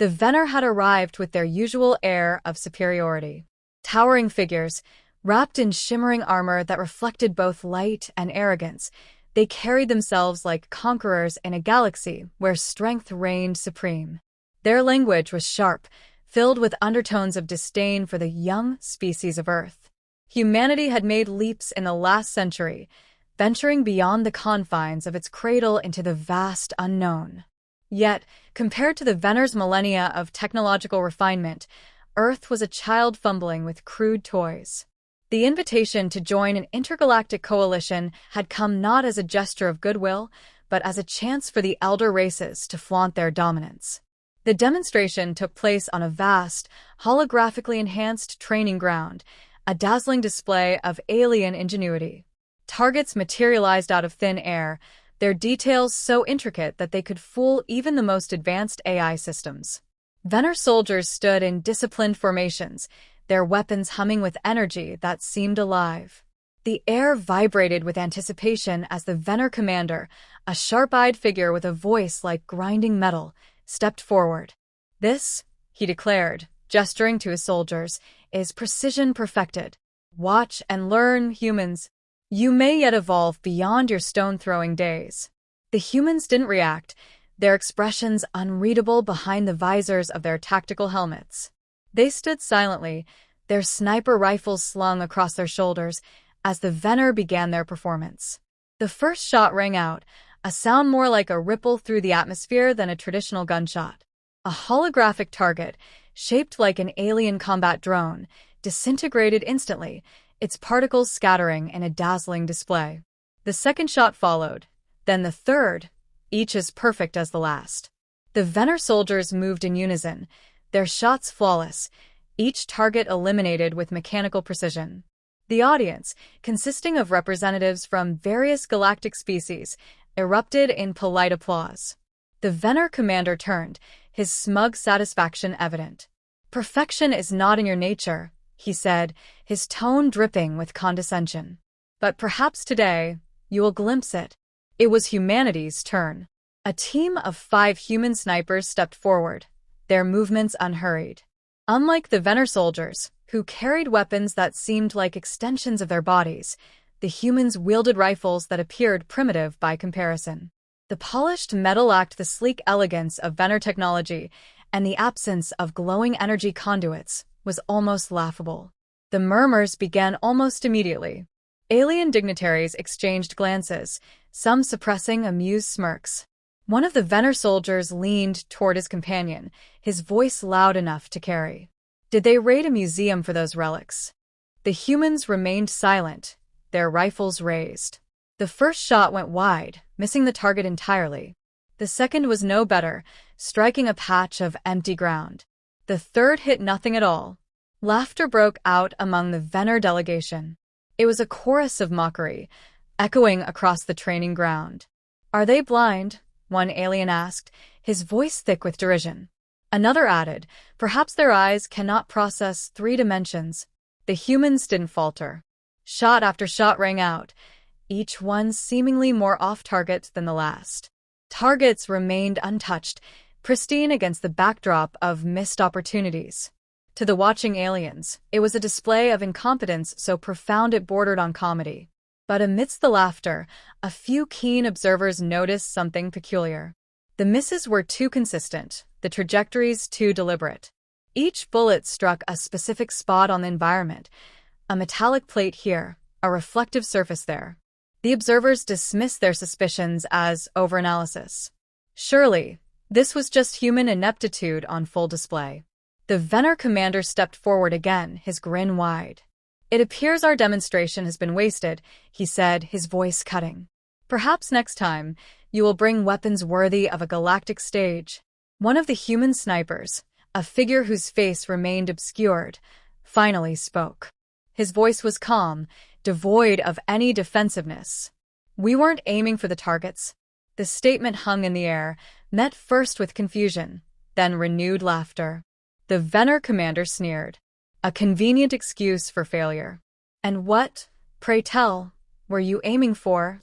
The Vener had arrived with their usual air of superiority. Towering figures, wrapped in shimmering armor that reflected both light and arrogance, they carried themselves like conquerors in a galaxy where strength reigned supreme. Their language was sharp, filled with undertones of disdain for the young species of Earth. Humanity had made leaps in the last century, venturing beyond the confines of its cradle into the vast unknown. Yet, compared to the Vener's millennia of technological refinement, Earth was a child fumbling with crude toys. The invitation to join an intergalactic coalition had come not as a gesture of goodwill, but as a chance for the elder races to flaunt their dominance. The demonstration took place on a vast, holographically enhanced training ground, a dazzling display of alien ingenuity. Targets materialized out of thin air, their details so intricate that they could fool even the most advanced AI systems. Vener soldiers stood in disciplined formations, their weapons humming with energy that seemed alive. The air vibrated with anticipation as the Vener commander, a sharp-eyed figure with a voice like grinding metal, stepped forward. "This," he declared, gesturing to his soldiers, "is precision perfected. Watch and learn, humans. You may yet evolve beyond your stone-throwing days." The humans didn't react, their expressions unreadable behind the visors of their tactical helmets. They stood silently, their sniper rifles slung across their shoulders, as the Vener began their performance. The first shot rang out, a sound more like a ripple through the atmosphere than a traditional gunshot. A holographic target, shaped like an alien combat drone, disintegrated instantly, its particles scattering in a dazzling display. The second shot followed, then the third, each as perfect as the last. The Vener soldiers moved in unison, their shots flawless, each target eliminated with mechanical precision. The audience, consisting of representatives from various galactic species, erupted in polite applause. The Vener commander turned, his smug satisfaction evident. "Perfection is not in your nature," he said, his tone dripping with condescension. "But perhaps today, you will glimpse it." It was humanity's turn. A team of 5 human snipers stepped forward, their movements unhurried. Unlike the Vener soldiers, who carried weapons that seemed like extensions of their bodies, the humans wielded rifles that appeared primitive by comparison. The polished metal lacked the sleek elegance of Vener technology, and the absence of glowing energy conduits was almost laughable. The murmurs began almost immediately. Alien dignitaries exchanged glances, some suppressing amused smirks. One of the Vener soldiers leaned toward his companion, his voice loud enough to carry. "Did they raid a museum for those relics?" The humans remained silent, their rifles raised. The first shot went wide, missing the target entirely. The second was no better, striking a patch of empty ground. The third hit nothing at all. Laughter broke out among the Vener delegation. It was a chorus of mockery, echoing across the training ground. "Are they blind?" one alien asked, his voice thick with derision. Another added, "Perhaps their eyes cannot process 3 dimensions." The humans didn't falter. Shot after shot rang out, each one seemingly more off-target than the last. Targets remained untouched, pristine against the backdrop of missed opportunities. To the watching aliens, it was a display of incompetence so profound it bordered on comedy. But amidst the laughter, a few keen observers noticed something peculiar. The misses were too consistent, the trajectories too deliberate. Each bullet struck a specific spot on the environment, a metallic plate here, a reflective surface there. The observers dismissed their suspicions as overanalysis. Surely, this was just human ineptitude on full display. The Vener commander stepped forward again, his grin wide. "It appears our demonstration has been wasted," he said, his voice cutting. "Perhaps next time, you will bring weapons worthy of a galactic stage." One of the human snipers, a figure whose face remained obscured, finally spoke. His voice was calm, devoid of any defensiveness. "We weren't aiming for the targets." The statement hung in the air, met first with confusion, then renewed laughter. The Vener commander sneered. A convenient excuse for failure. "And what, pray tell, were you aiming for?"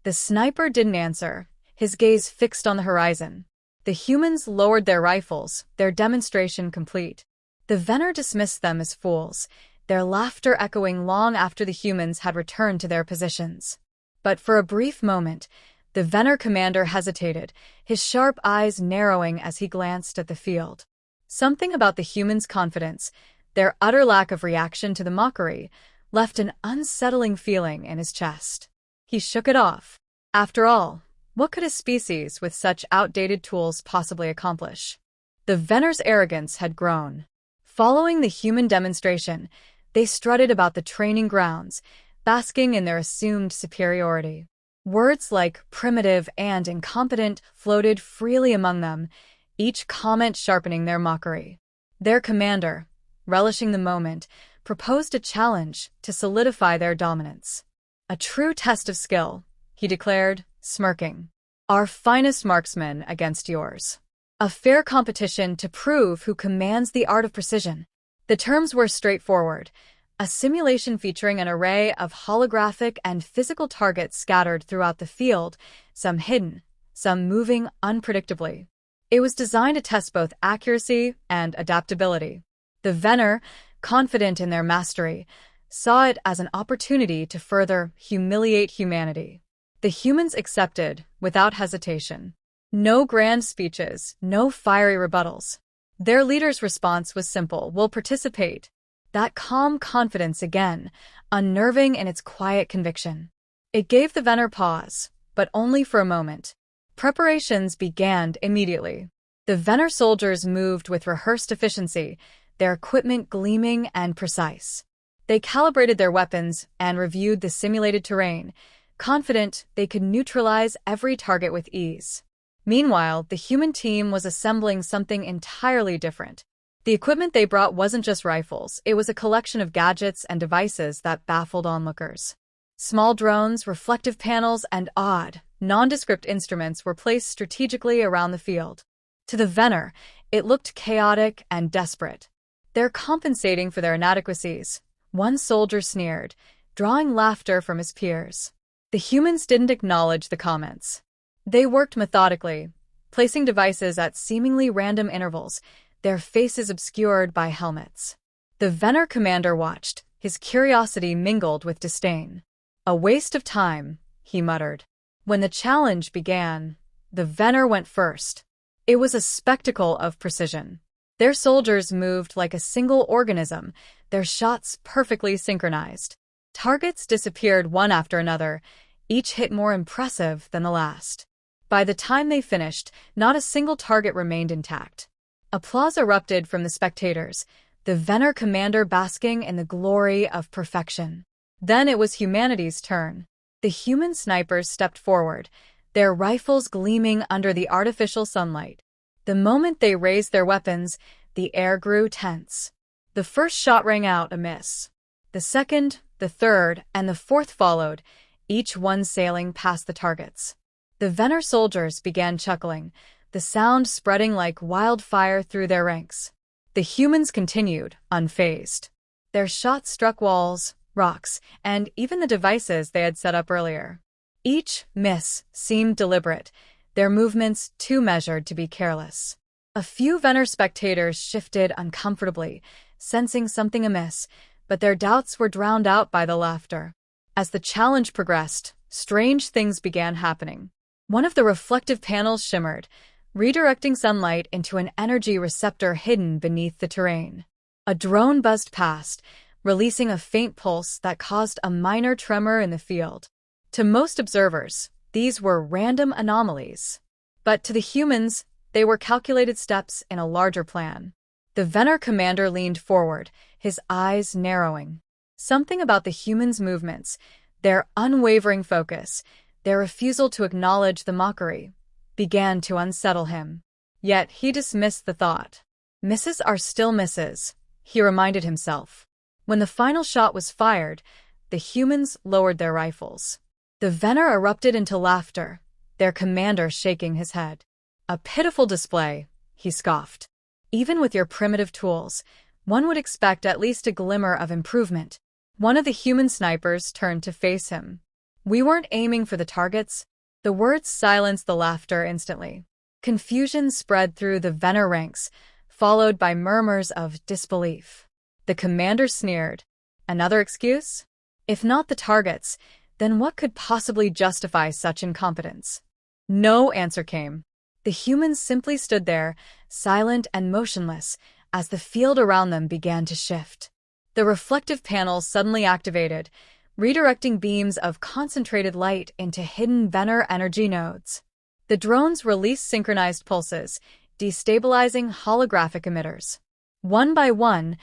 The sniper didn't answer, his gaze fixed on the horizon. The humans lowered their rifles, their demonstration complete. The Vener dismissed them as fools, their laughter echoing long after the humans had returned to their positions. But for a brief moment, the Vener commander hesitated, his sharp eyes narrowing as he glanced at the field. Something about the humans' confidence, their utter lack of reaction to the mockery, left an unsettling feeling in his chest. He shook it off. After all, what could a species with such outdated tools possibly accomplish? The Vener's arrogance had grown. Following the human demonstration, they strutted about the training grounds, basking in their assumed superiority. Words like primitive and incompetent floated freely among them, each comment sharpening their mockery. Their commander, relishing the moment, proposed a challenge to solidify their dominance. A true test of skill, he declared, smirking. Our finest marksman against yours. A fair competition to prove who commands the art of precision. The terms were straightforward. A simulation featuring an array of holographic and physical targets scattered throughout the field, some hidden, some moving unpredictably. It was designed to test both accuracy and adaptability. The Vener, confident in their mastery, saw it as an opportunity to further humiliate humanity. The humans accepted without hesitation. No grand speeches, no fiery rebuttals. Their leader's response was simple: we'll participate. That calm confidence again, unnerving in its quiet conviction. It gave the Vener pause, but only for a moment. Preparations began immediately. The Vener soldiers moved with rehearsed efficiency, their equipment gleaming and precise. They calibrated their weapons and reviewed the simulated terrain, confident they could neutralize every target with ease. Meanwhile, the human team was assembling something entirely different. The equipment they brought wasn't just rifles, it was a collection of gadgets and devices that baffled onlookers. Small drones, reflective panels, and odd, nondescript instruments were placed strategically around the field. To the Vener, it looked chaotic and desperate. They're compensating for their inadequacies, one soldier sneered, drawing laughter from his peers. The humans didn't acknowledge the comments. They worked methodically, placing devices at seemingly random intervals, their faces obscured by helmets. The Vener commander watched, his curiosity mingled with disdain. A waste of time, he muttered. When the challenge began, the Vener went first. It was a spectacle of precision. Their soldiers moved like a single organism, their shots perfectly synchronized. Targets disappeared one after another, each hit more impressive than the last. By the time they finished, not a single target remained intact. Applause erupted from the spectators, the Vener commander basking in the glory of perfection. Then it was humanity's turn. The human snipers stepped forward, their rifles gleaming under the artificial sunlight. The moment they raised their weapons, the air grew tense. The first shot rang out a miss. The second, the third, and the fourth followed, each one sailing past the targets. The Vener soldiers began chuckling, the sound spreading like wildfire through their ranks. The humans continued, unfazed. Their shots struck walls, rocks, and even the devices they had set up earlier. Each miss seemed deliberate, their movements too measured to be careless. A few Vener spectators shifted uncomfortably, sensing something amiss, but their doubts were drowned out by the laughter. As the challenge progressed, strange things began happening. One of the reflective panels shimmered, redirecting sunlight into an energy receptor hidden beneath the terrain. A drone buzzed past, releasing a faint pulse that caused a minor tremor in the field. To most observers, these were random anomalies. But to the humans, they were calculated steps in a larger plan. The Vener commander leaned forward, his eyes narrowing. Something about the humans' movements, their unwavering focus, their refusal to acknowledge the mockery, began to unsettle him. Yet he dismissed the thought. Misses are still misses, he reminded himself. When the final shot was fired, the humans lowered their rifles. The Vener erupted into laughter, their commander shaking his head. A pitiful display, he scoffed. Even with your primitive tools, one would expect at least a glimmer of improvement. One of the human snipers turned to face him. We weren't aiming for the targets. The words silenced the laughter instantly. Confusion spread through the Vener ranks, followed by murmurs of disbelief. The commander sneered. Another excuse? If not the targets, then what could possibly justify such incompetence? No answer came. The humans simply stood there, silent and motionless, as the field around them began to shift. The reflective panels suddenly activated, redirecting beams of concentrated light into hidden Vener energy nodes. The drones released synchronized pulses, destabilizing holographic emitters. One by one,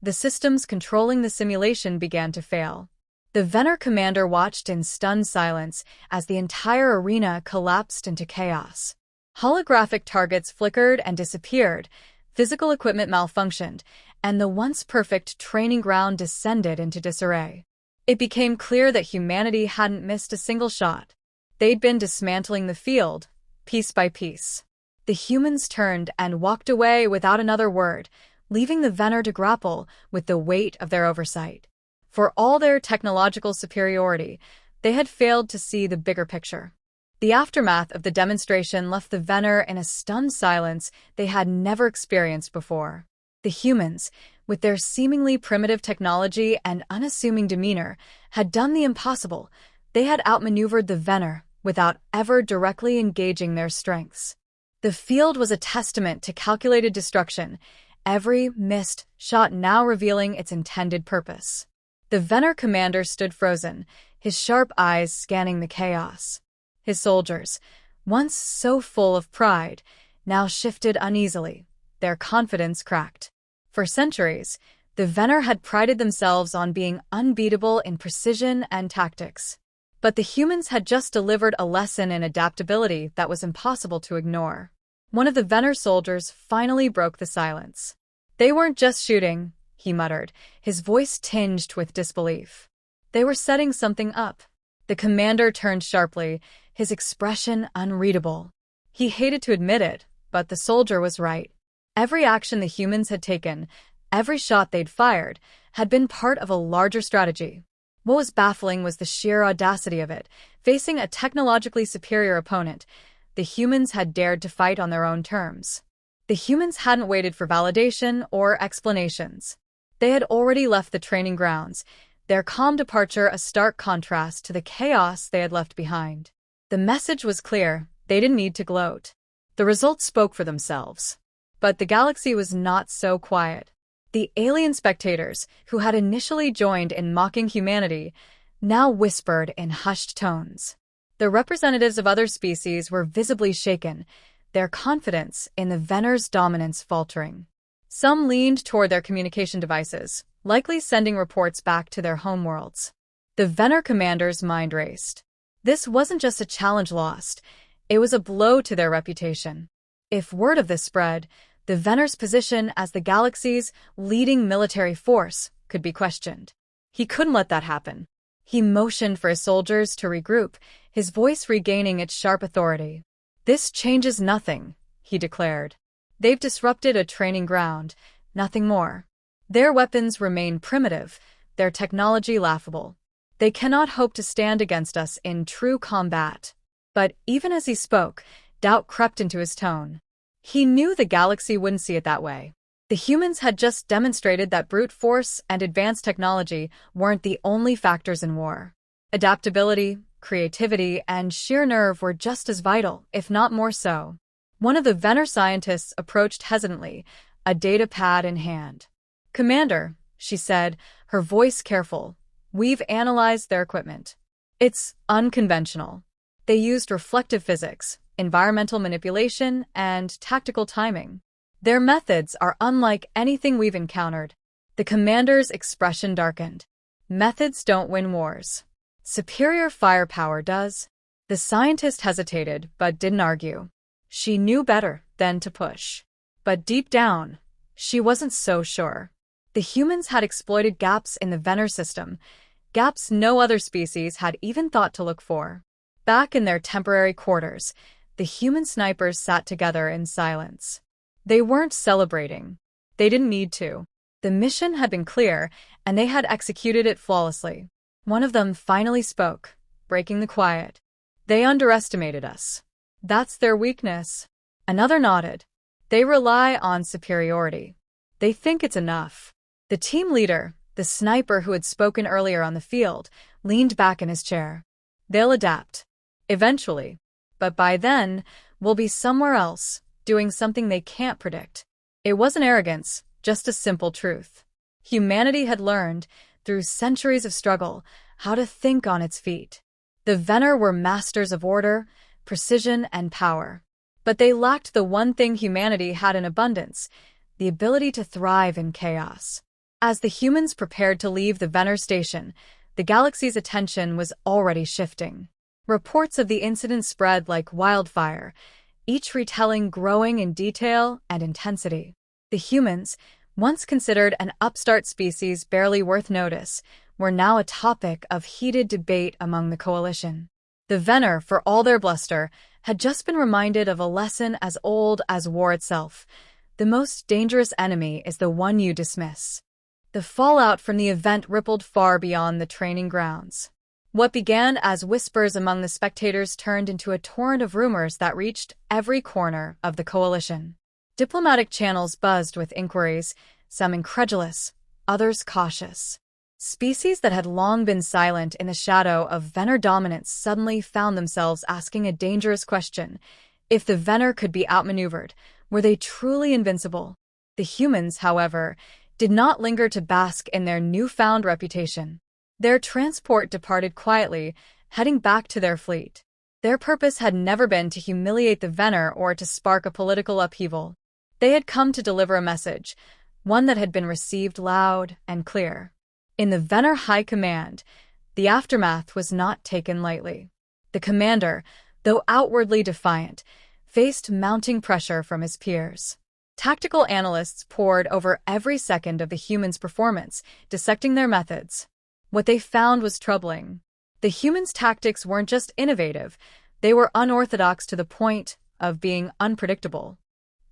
the systems controlling the simulation began to fail. The Vener commander watched in stunned silence as the entire arena collapsed into chaos. Holographic targets flickered and disappeared, physical equipment malfunctioned, and the once perfect training ground descended into disarray. It became clear that humanity hadn't missed a single shot. They'd been dismantling the field, piece by piece. The humans turned and walked away without another word, leaving the Vener to grapple with the weight of their oversight. For all their technological superiority, they had failed to see the bigger picture. The aftermath of the demonstration left the Vener in a stunned silence they had never experienced before. The humans, with their seemingly primitive technology and unassuming demeanor, had done the impossible. They had outmaneuvered the Vener without ever directly engaging their strengths. The field was a testament to calculated destruction, every missed shot now revealing its intended purpose. The Vener commander stood frozen, his sharp eyes scanning the chaos. His soldiers, once so full of pride, now shifted uneasily, their confidence cracked. For centuries, the Vener had prided themselves on being unbeatable in precision and tactics. But the humans had just delivered a lesson in adaptability that was impossible to ignore. One of the Vener soldiers finally broke the silence. "They weren't just shooting," he muttered, his voice tinged with disbelief. "They were setting something up." The commander turned sharply, his expression unreadable. He hated to admit it, but the soldier was right. Every action the humans had taken, every shot they'd fired, had been part of a larger strategy. What was baffling was the sheer audacity of it. Facing a technologically superior opponent, the humans had dared to fight on their own terms. The humans hadn't waited for validation or explanations. They had already left the training grounds, their calm departure a stark contrast to the chaos they had left behind. The message was clear, they didn't need to gloat. The results spoke for themselves. But the galaxy was not so quiet. The alien spectators, who had initially joined in mocking humanity, now whispered in hushed tones. The representatives of other species were visibly shaken, their confidence in the Vener's dominance faltering. Some leaned toward their communication devices, likely sending reports back to their homeworlds. The Vener commander's mind raced. This wasn't just a challenge lost, it was a blow to their reputation. If word of this spread, the Vener's position as the galaxy's leading military force could be questioned. He couldn't let that happen. He motioned for his soldiers to regroup, his voice regaining its sharp authority. "This changes nothing," he declared. "They've disrupted a training ground, nothing more. Their weapons remain primitive, their technology laughable. They cannot hope to stand against us in true combat." But even as he spoke, doubt crept into his tone. He knew the galaxy wouldn't see it that way. The humans had just demonstrated that brute force and advanced technology weren't the only factors in war. Adaptability, creativity, and sheer nerve were just as vital, if not more so. One of the Vener scientists approached hesitantly, a data pad in hand. "Commander," she said, her voice careful, "we've analyzed their equipment. It's unconventional. They used reflective physics, environmental manipulation, and tactical timing. Their methods are unlike anything we've encountered." The commander's expression darkened. "Methods don't win wars. Superior firepower does." The scientist hesitated, but didn't argue. She knew better than to push. But deep down, she wasn't so sure. The humans had exploited gaps in the Vener system, gaps no other species had even thought to look for. Back in their temporary quarters, the human snipers sat together in silence. They weren't celebrating. They didn't need to. The mission had been clear, and they had executed it flawlessly. One of them finally spoke, breaking the quiet. "They underestimated us. That's their weakness." Another nodded. They rely on superiority. They think it's enough. The team leader, the sniper who had spoken earlier on the field, leaned back in his chair. They'll adapt. Eventually. But by then, we'll be somewhere else, doing something they can't predict. It wasn't arrogance, just a simple truth. Humanity had learned, through centuries of struggle, how to think on its feet. The Vener were masters of order, precision, and power. But they lacked the one thing humanity had in abundance, the ability to thrive in chaos. As the humans prepared to leave the Vener station, the galaxy's attention was already shifting. Reports of the incident spread like wildfire, each retelling growing in detail and intensity. The humans, once considered an upstart species barely worth notice, were now a topic of heated debate among the coalition. The Vener, for all their bluster, had just been reminded of a lesson as old as war itself. The most dangerous enemy is the one you dismiss. The fallout from the event rippled far beyond the training grounds. What began as whispers among the spectators turned into a torrent of rumors that reached every corner of the coalition. Diplomatic channels buzzed with inquiries, some incredulous, others cautious. Species that had long been silent in the shadow of Vener dominance suddenly found themselves asking a dangerous question. If the Vener could be outmaneuvered, were they truly invincible? The humans, however, did not linger to bask in their newfound reputation. Their transport departed quietly, heading back to their fleet. Their purpose had never been to humiliate the Vener or to spark a political upheaval. They had come to deliver a message, one that had been received loud and clear. In the Vener High Command, the aftermath was not taken lightly. The commander, though outwardly defiant, faced mounting pressure from his peers. Tactical analysts pored over every second of the humans' performance, dissecting their methods. What they found was troubling. The humans' tactics weren't just innovative, they were unorthodox to the point of being unpredictable.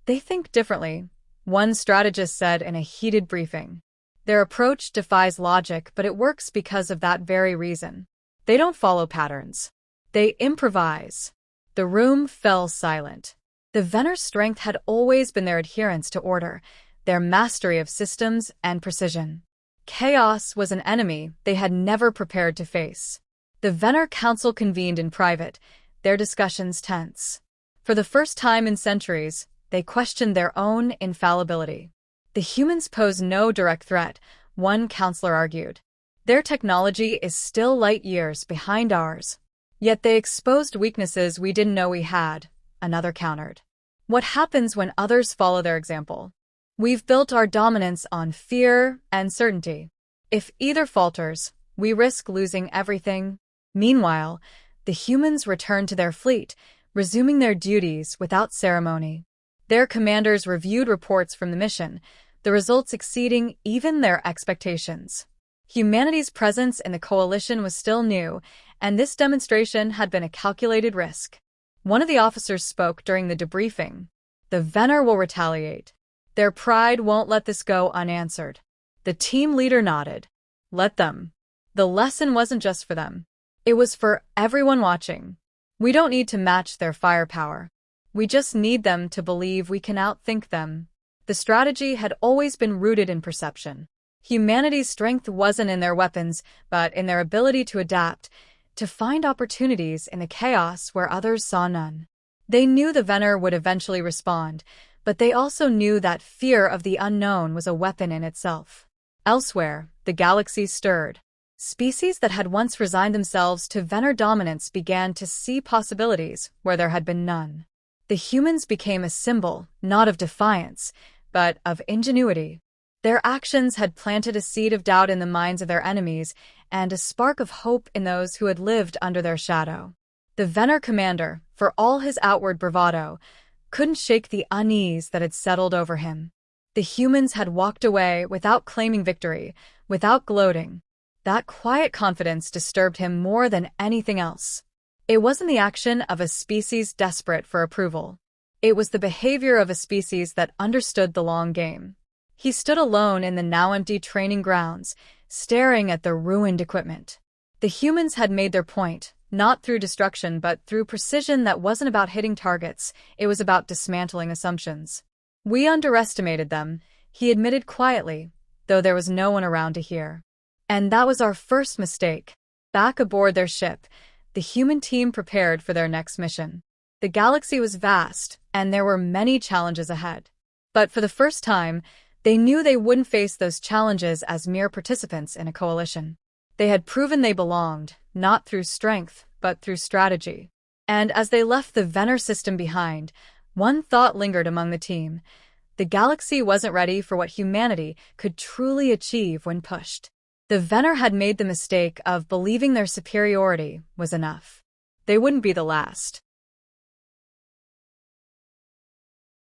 They think differently, one strategist said in a heated briefing. Their approach defies logic, but it works because of that very reason. They don't follow patterns. They improvise. The room fell silent. The Vener's strength had always been their adherence to order, their mastery of systems and precision. Chaos was an enemy they had never prepared to face. The Vener Council convened in private, their discussions tense. For the first time in centuries, they questioned their own infallibility. The humans pose no direct threat, one counselor argued. Their technology is still light years behind ours. Yet they exposed weaknesses we didn't know we had, another countered. What happens when others follow their example? We've built our dominance on fear and certainty. If either falters, we risk losing everything. Meanwhile, the humans returned to their fleet, resuming their duties without ceremony. Their commanders reviewed reports from the mission, the results exceeding even their expectations. Humanity's presence in the coalition was still new, and this demonstration had been a calculated risk. One of the officers spoke during the debriefing. The Vener will retaliate. Their pride won't let this go unanswered. The team leader nodded. Let them. The lesson wasn't just for them. It was for everyone watching. We don't need to match their firepower. We just need them to believe we can outthink them. The strategy had always been rooted in perception. Humanity's strength wasn't in their weapons, but in their ability to adapt, to find opportunities in the chaos where others saw none. They knew the Vener would eventually respond, but they also knew that fear of the unknown was a weapon in itself. Elsewhere, the galaxy stirred. Species that had once resigned themselves to Vener dominance began to see possibilities where there had been none. The humans became a symbol, not of defiance, but of ingenuity. Their actions had planted a seed of doubt in the minds of their enemies and a spark of hope in those who had lived under their shadow. The Vener commander, for all his outward bravado, couldn't shake the unease that had settled over him. The humans had walked away without claiming victory, without gloating. That quiet confidence disturbed him more than anything else. It wasn't the action of a species desperate for approval. It was the behavior of a species that understood the long game. He stood alone in the now-empty training grounds, staring at the ruined equipment. The humans had made their point, Not through destruction, but through precision that wasn't about hitting targets, it was about dismantling assumptions. We underestimated them, he admitted quietly, though there was no one around to hear. And that was our first mistake. Back aboard their ship, the human team prepared for their next mission. The galaxy was vast, and there were many challenges ahead. But for the first time, they knew they wouldn't face those challenges as mere participants in a coalition. They had proven they belonged, not through strength, but through strategy. And as they left the Venner system behind, one thought lingered among the team. The galaxy wasn't ready for what humanity could truly achieve when pushed. The Venner had made the mistake of believing their superiority was enough. They wouldn't be the last.